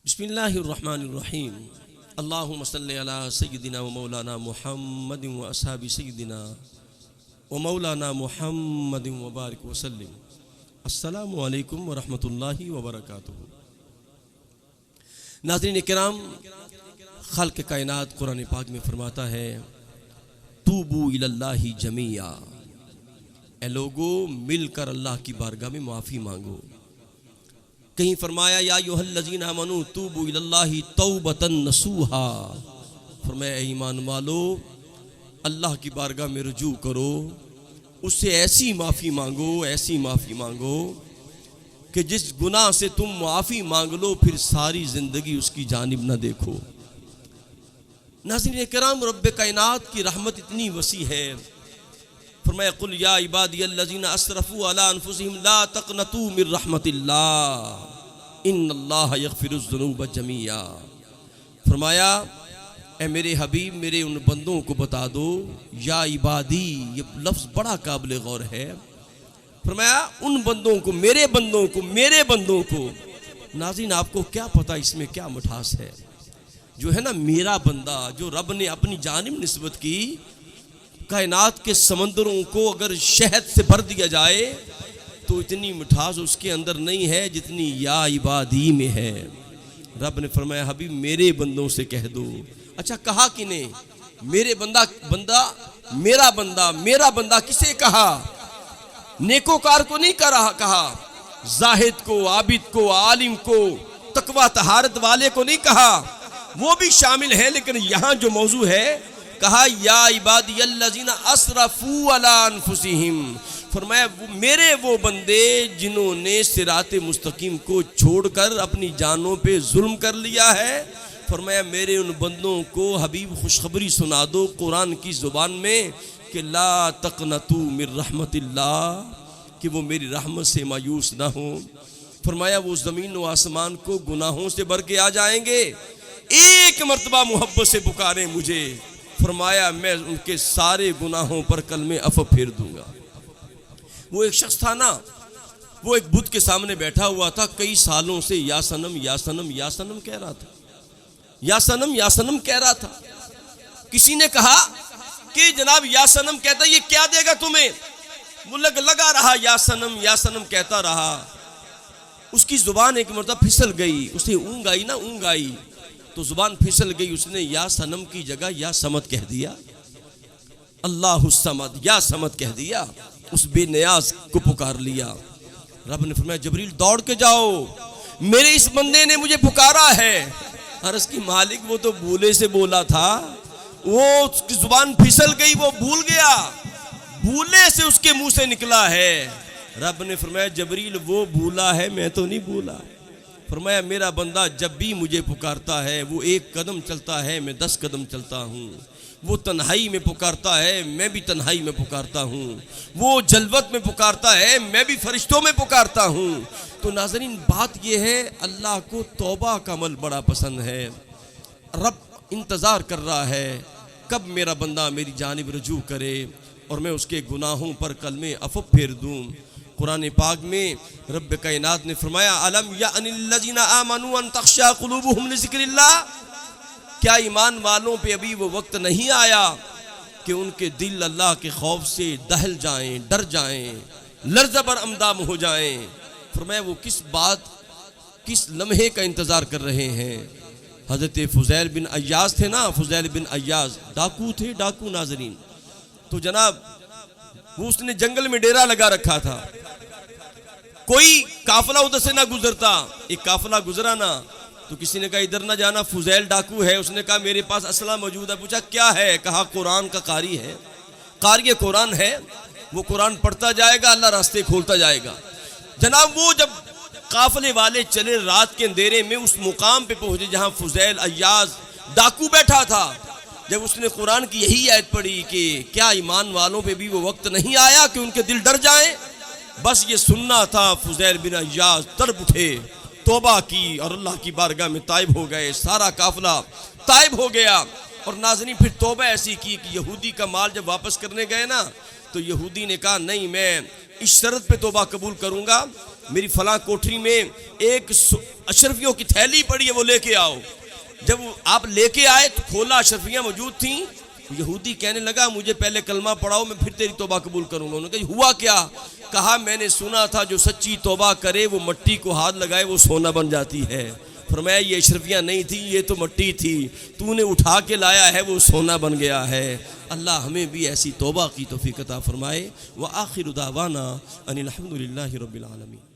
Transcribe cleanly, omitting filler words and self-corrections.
بسم اللہ الرحمن الرحیم اللہم صلی علی سیدنا و مولانا محمد و اصحاب سیدنا و مولانا محمد و بارک وسلم۔ السلام علیکم ورحمۃ اللہ وبرکاتہ۔ ناظرین کرام، خالق کائنات قرآن پاک میں فرماتا ہے توبوا الی اللہ جمیعا، اے لوگو مل کر اللہ کی بارگاہ میں معافی مانگو۔ کہیں فرمایا یا ایھا الذین آمنوا توبوا الی اللہ توبۃ نصوحا، فرمایا اے ایمان والو اللہ کی بارگاہ میں رجوع کرو، اس سے ایسی معافی مانگو کہ جس گناہ سے تم معافی مانگ لو پھر ساری زندگی اس کی جانب نہ دیکھو۔ ناظرین کرام، رب کائنات کی رحمت اتنی وسیع ہے، فرمایا قل یا عبادی الذین اسرفوا علی انفسہم لا تقنطوا من رحمت اللہ ان اللہ یغفر الذنوب جمیعا۔ فرمایا اے میرے حبیب، میرے ان بندوں کو بتا دو، یا عبادی، یہ لفظ بڑا قابل غور ہے۔ فرمایا ان بندوں کو، میرے بندوں کو۔ ناظرین آپ کو کیا پتا اس میں کیا مٹھاس ہے؟ جو ہے نا میرا بندہ، جو رب نے اپنی جانب نسبت کی، کائنات کے سمندروں کو اگر شہد سے بھر دیا جائے تو اتنی مٹھاس اس کے اندر نہیں ہے جتنی یا عبادی میں ہے۔ رب نے فرمایا حبیب میرے بندوں سے کہہ دو۔ اچھا کہا کنے؟ میرے میرا بندہ کسے کہا؟ نیکوکار کو نہیں کہا، زاہد کو، عابد کو، عالم کو، تقوی طہارت والے کو نہیں کہا، وہ بھی شامل ہے، لیکن یہاں جو موضوع ہے کہا یا عبادی الذین اسرفوا علی انفسہم۔ فرمایا میرے وہ بندے جنہوں نے صراط مستقیم کو چھوڑ کر اپنی جانوں پہ ظلم کر لیا ہے، فرمایا میرے ان بندوں کو حبیب خوشخبری سنا دو قرآن کی زبان میں کہ لا تقنطوا من رحمت اللہ، کہ وہ میری رحمت سے مایوس نہ ہوں۔ فرمایا وہ زمین و آسمان کو گناہوں سے بھر کے آ جائیں گے، ایک مرتبہ محبت سے پکاریں مجھے، فرمایا میں ان کے سارے گناہوں پر کلمے عفو پھیر دوں گا۔ وہ ایک شخص تھا نا، وہ ایک بت کے سامنے بیٹھا ہوا تھا، کئی سالوں سے یا صنم یا صنم یا صنم کہہ رہا تھا، یا صنم یا صنم کہہ رہا تھا۔ کسی نے کہا کہ جناب یا صنم کہتا یہ کیا دے گا تمہیں؟ وہ لگا رہا یا صنم کہتا رہا۔ اس کی زبان ایک مرتبہ پھسل گئی، اسے اونگ آئی تو زبان پھسل گئی، اس نے یا صنم کی جگہ یا صمد کہہ دیا، اللہ الصمد، یا صمد کہہ دیا، اس بے نیاز کو پکار لیا۔ رب نے فرمایا جبریل دوڑ کے جاؤ، میرے اس بندے نے مجھے پکارا ہے۔ عرض کی مالک وہ تو بولے سے بولا تھا، وہ اس کی زبان پھسل گئی، وہ بھول گیا، بھولے سے اس کے منہ سے نکلا ہے۔ رب نے فرمایا جبریل وہ بھولا ہے، میں تو نہیں بھولا۔ فرمایا میرا بندہ جب بھی مجھے پکارتا ہے وہ ایک قدم چلتا ہے، میں 10 قدم چلتا ہوں۔ وہ تنہائی میں پکارتا ہے، میں بھی تنہائی میں پکارتا ہوں۔ وہ جلوت میں پکارتا ہے، میں بھی فرشتوں میں پکارتا ہوں۔ تو ناظرین بات یہ ہے، اللہ کو توبہ کا عمل بڑا پسند ہے۔ رب انتظار کر رہا ہے کب میرا بندہ میری جانب رجوع کرے اور میں اس کے گناہوں پر کلمے عفو پھیر دوں۔ قرآن پاک میں رب کائنات نے فرمایا الم یأن الذین آمنوا ان تخشع قلوبہم لذکر اللہ، کیا ایمان والوں پہ ابھی وہ وقت نہیں آیا کہ ان کے دل اللہ کے خوف سے دہل جائیں، ڈر جائیں، لرزہ بر اندام ہو جائیں۔ فرمایا وہ کس لمحے کا انتظار کر رہے ہیں؟ حضرت فضیل بن عیاض تھے نا، فضیل بن عیاض ڈاکو ناظرین۔ تو جناب وہ اس نے جنگل میں ڈیرا لگا رکھا تھا، کوئی قافلہ ادھر سے نہ گزرتا، ایک قافلہ گزرا نا تو کسی نے کہا ادھر نہ جانا، فضیل ڈاکو ہے۔ اس نے کہا میرے پاس اسلحہ موجود ہے۔ پوچھا کیا ہے؟ کہا قرآن کا قاری ہے، قاری قرآن ہے، وہ قرآن پڑھتا جائے گا، اللہ راستے کھولتا جائے گا۔ جناب وہ جب قافلے والے چلے رات کے اندھیرے میں اس مقام پہ پہنچے جہاں فضیل عیاض ڈاکو بیٹھا تھا، جب اس نے قرآن کی یہی آیت پڑھی کہ کیا ایمان والوں پہ بھی وہ وقت نہیں آیا کہ ان کے دل ڈر جائیں، بس یہ سننا تھا، فضیل بن عیاض تڑپ اٹھے، توبہ کی اور اللہ کی بارگاہ میں تائب ہو گئے، سارا قافلہ تائب ہو گیا۔ اور ناظرین پھر توبہ ایسی کی کہ یہودی کا مال جب واپس کرنے گئے نا تو یہودی نے کہا نہیں، میں اس شرط پہ توبہ قبول کروں گا میری فلاں کوٹری میں ایک اشرفیوں کی تھیلی پڑی ہے، وہ لے کے آؤ۔ جب آپ لے کے آئے تو کھولا، اشرفیاں موجود تھیں۔ یہودی کہنے لگا مجھے پہلے کلمہ پڑھاؤ، میں پھر تیری توبہ قبول کروں گا۔ انہوں نے کہا ہوا کیا؟ کہا میں نے سنا تھا جو سچی توبہ کرے وہ مٹی کو ہاتھ لگائے وہ سونا بن جاتی ہے۔ فرمایا یہ اشرفیاں نہیں تھی، یہ تو مٹی تھی، تو نے اٹھا کے لایا ہے وہ سونا بن گیا ہے۔ اللہ ہمیں بھی ایسی توبہ کی توفیق عطا فرمائے۔ وآخر دعوانا ان الحمد للہ رب العالمین۔